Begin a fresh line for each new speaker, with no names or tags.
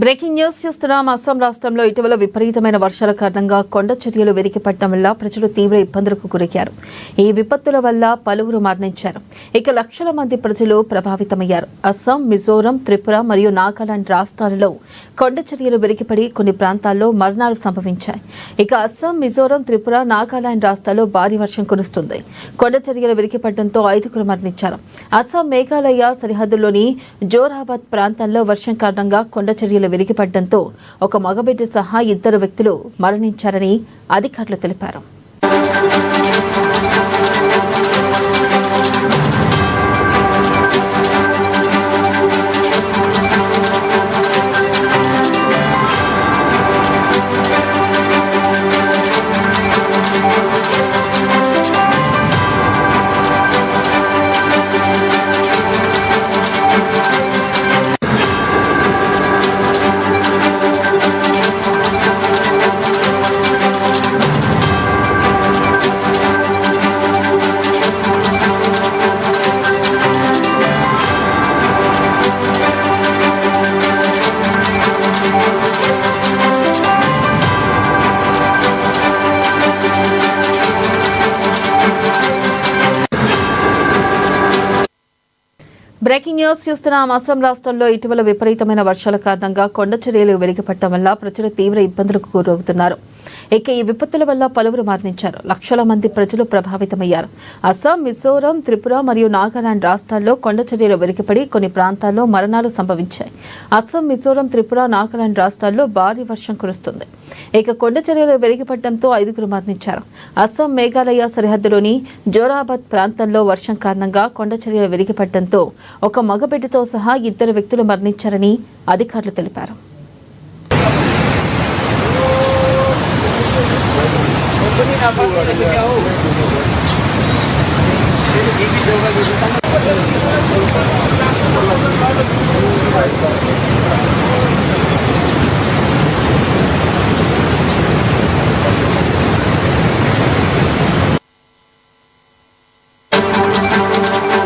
Breaking news చూస్తున్నాం. అస్సాం రాష్ట్రంలో ఇటీవల విపరీతమైన వర్షాల కారణంగా కొండ చర్యలు వెలికిపడటం వల్ల ప్రజలు తీవ్ర ఇబ్బందులకు గురయ్యారు. ఈ విపత్తుల వల్ల పలువురు మరణించారు. ఇక లక్షల మంది ప్రజలు ప్రభావితమయ్యారు. అస్సాం, మిజోరం, త్రిపుర మరియు నాగాలాండ్ రాష్ట్రాలలో కొండ చర్యలు వెలికిపడి కొన్ని ప్రాంతాల్లో మరణాలు సంభవించాయి. ఇక అస్సాం, మిజోరం, త్రిపుర, నాగాలాండ్ రాష్ట్రాల్లో భారీ వర్షం కురుస్తుంది. కొండ చర్యలు వెలికిపడడంతో 5 మరణించారు. అస్సాం, మేఘాలయ సరిహద్దులోని జోరాబాద్ ప్రాంతాల్లో వర్షం కారణంగా కొండ చర్యలు వెలికిపడడంతో ఒక మగబిడ్డ సహా 2 వ్యక్తులు మరణించారని అధికారులు తెలిపారు. బ్రేకింగ్ న్యూస్ చూస్తున్నాం. అస్సాం రాష్ట్రంలో ఇటీవల విపరీతమైన వర్షాల కారణంగా కొండ చర్యలు వెలికిపడటం వల్ల ప్రజలు తీవ్ర ఇబ్బందులకు గురవుతున్నారు. ఇక ఈ విపత్తుల వల్ల పలువురు మరణించారు. లక్షల మంది ప్రజలు ప్రభావితమయ్యారు. అస్సాం, మిజోరం, త్రిపుర మరియు నాగాలాండ్ రాష్ట్రాల్లో కొండ చర్యలు వెలికిపడి కొన్ని ప్రాంతాల్లో మరణాలు సంభవించాయి. అస్సాం, మిజోరం, త్రిపుర, నాగాలాండ్ రాష్ట్రాల్లో భారీ వర్షం కురుస్తుంది. ఇక కొండ చర్యలు వెలికిపడడంతో 5 మరణించారు. అస్సాం, మేఘాలయ సరిహద్దులోని జోరాబాద్ ప్రాంతంలో వర్షం కారణంగా కొండ చర్యలు వెలికిపడడంతో ఒక మగబిడ్డతో సహా 2 వ్యక్తులు మరణించారని అధికారులు తెలిపారు.
Ini apa sih?